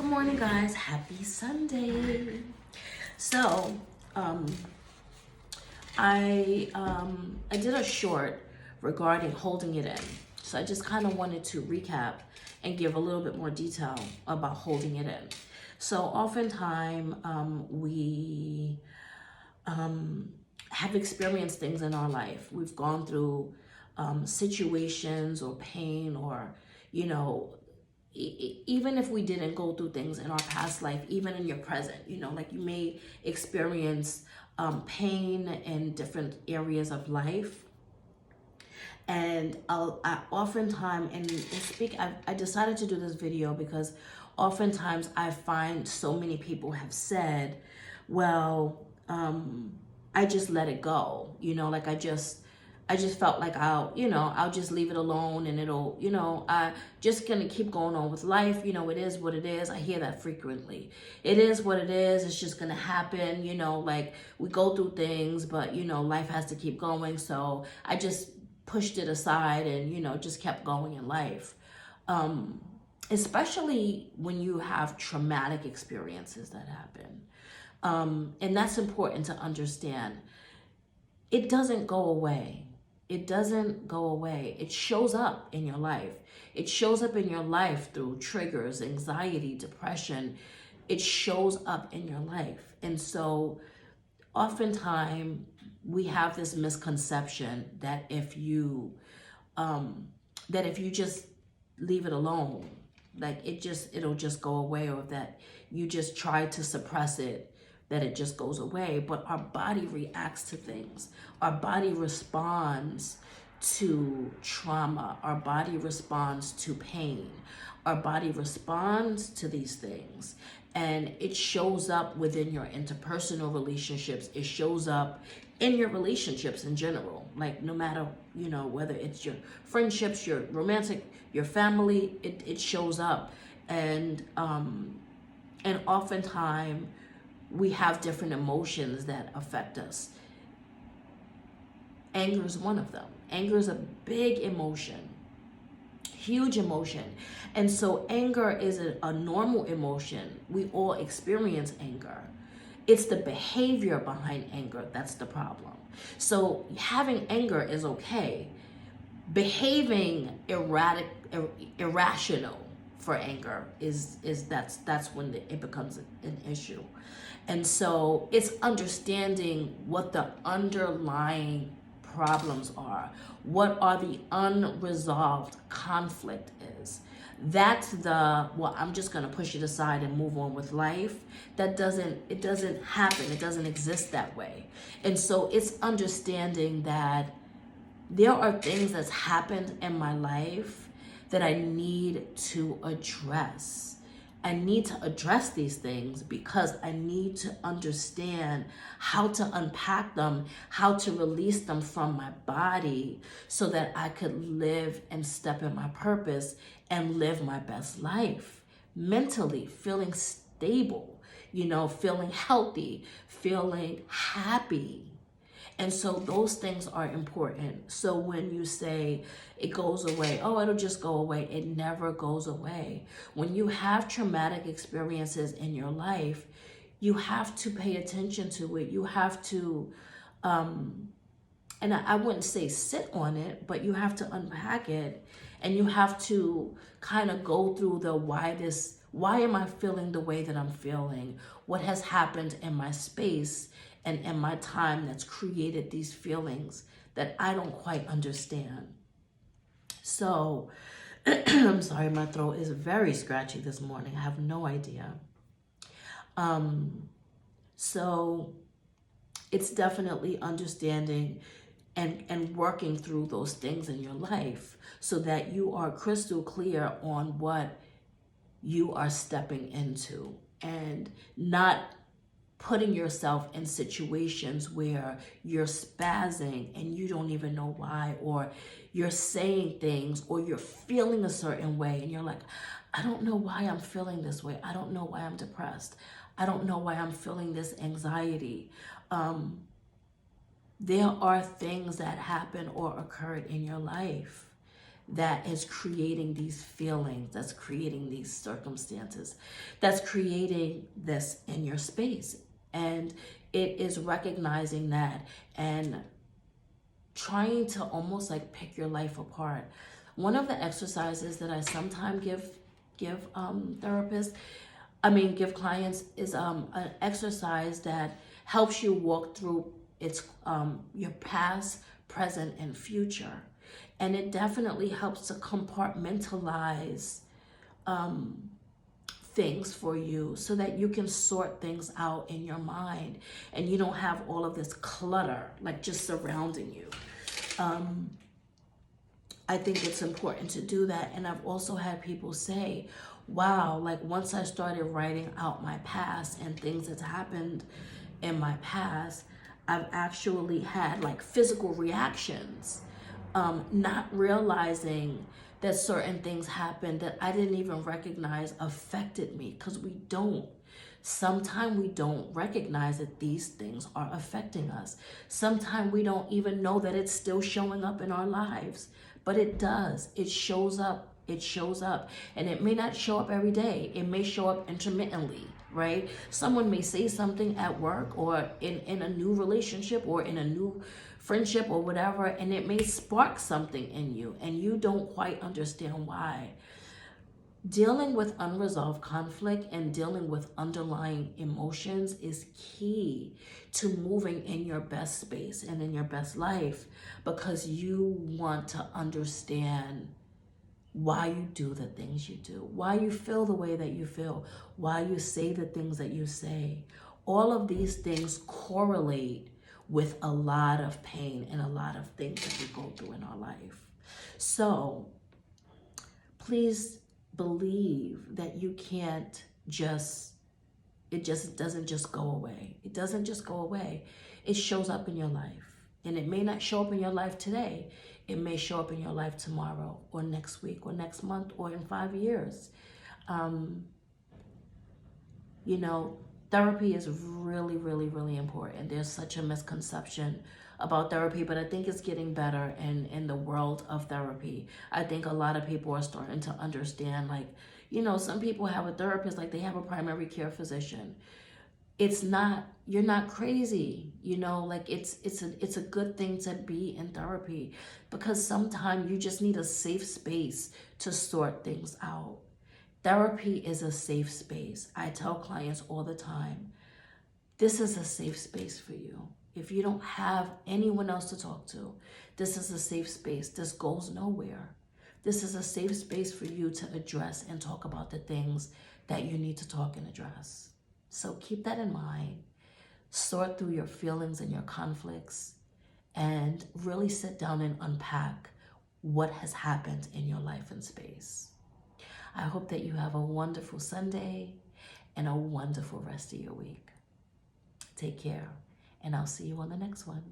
Good morning, guys. Happy Sunday. So, um, I did a short regarding holding it in. So I just kind of wanted to recap and give a little bit more detail about holding it in. So oftentimes we have experienced things in our life. We've gone through situations or pain or, you know, even if we didn't go through things in our past life, even in your present, like you may experience pain in different areas of life. And I oftentimes, I decided to do this video because oftentimes I find so many people have said, well, I just let it go, like I just felt like I'll just leave it alone and it'll, I just gonna keep going on with life. It is what it is. I hear that frequently. It is what it is. It's just gonna happen. Like we go through things, but life has to keep going. So I just pushed it aside and, just kept going in life. Especially when you have traumatic experiences that happen. And that's important to understand. It doesn't go away. It doesn't go away. It shows up in your life. It shows up in your life through triggers, anxiety, depression. It shows up in your life. And so oftentimes we have this misconception that if you just leave it alone, like it'll just go away, or that you just try to suppress it, that it just goes away. But our body reacts to things. Our body responds to trauma. Our body responds to pain. Our body responds to these things. And it shows up within your interpersonal relationships. It shows up in your relationships in general. Like no matter, whether it's your friendships, your romantic, your family, it shows up. And oftentimes we have different emotions that affect us. Anger is one of them. Anger is a big emotion, huge emotion. And so anger is a normal emotion. We all experience anger. It's the behavior behind anger that's the problem. So having anger is okay. Behaving irrational for anger that's when it becomes an issue. And so it's understanding what the underlying problems are, what are the unresolved conflict is. That's I'm just going to push it aside and move on with life. It doesn't happen. It doesn't exist that way. And so it's understanding that there are things that's happened in my life that I need to address. I need to address these things because I need to understand how to unpack them, how to release them from my body so that I could live and step in my purpose and live my best life. Mentally, feeling stable, feeling healthy, feeling happy. And so those things are important. So when you say it goes away, oh, it'll just go away, it never goes away. When you have traumatic experiences in your life, you have to pay attention to it. You have to, and I wouldn't say sit on it, but you have to unpack it, and you have to kind of go through why am I feeling the way that I'm feeling? What has happened in my space and in my time that's created these feelings that I don't quite understand? So, I'm sorry, my throat is very scratchy this morning. I have no idea. So it's definitely understanding and working through those things in your life so that you are crystal clear on what you are stepping into, and not putting yourself in situations where you're spazzing and you don't even know why, or you're saying things, or you're feeling a certain way and you're like, I don't know why I'm feeling this way. I don't know why I'm depressed. I don't know why I'm feeling this anxiety. There are things that happen or occurred in your life that is creating these feelings, that's creating these circumstances, that's creating this in your space. And it is recognizing that and trying to almost like pick your life apart. One of the exercises that I sometimes give therapists, give clients, is an exercise that helps you walk through your past, present, and future. And it definitely helps to compartmentalize things for you so that you can sort things out in your mind and you don't have all of this clutter like just surrounding you. I think it's important to do that. And I've also had people say, wow, like once I started writing out my past and things that's happened in my past, I've actually had like physical reactions, not realizing that certain things happened that I didn't even recognize affected me, because sometimes we don't recognize that these things are affecting us. Sometimes we don't even know that it's still showing up in our lives, but it does. It shows up. It shows up. And it may not show up every day. It may show up intermittently, right? Someone may say something at work or in a new relationship or in a new friendship or whatever, and it may spark something in you and you don't quite understand why. Dealing with unresolved conflict and dealing with underlying emotions is key to moving in your best space and in your best life, because you want to understand why you do the things you do, why you feel the way that you feel, why you say the things that you say. All of these things correlate with a lot of pain and a lot of things that we go through in our life. So please believe that you can't it just doesn't just go away. It doesn't just go away. It shows up in your life. And it may not show up in your life today. It may show up in your life tomorrow or next week or next month or in 5 years. Therapy is really, really, really important. There's such a misconception about therapy, but I think it's getting better in the world of therapy. I think a lot of people are starting to understand, some people have a therapist, like they have a primary care physician. You're not crazy, it's a good thing to be in therapy, because sometimes you just need a safe space to sort things out. Therapy is a safe space. I tell clients all the time, this is a safe space for you. If you don't have anyone else to talk to, this is a safe space. This goes nowhere. This is a safe space for you to address and talk about the things that you need to talk and address. So keep that in mind. Sort through your feelings and your conflicts and really sit down and unpack what has happened in your life and space. I hope that you have a wonderful Sunday and a wonderful rest of your week. Take care, and I'll see you on the next one.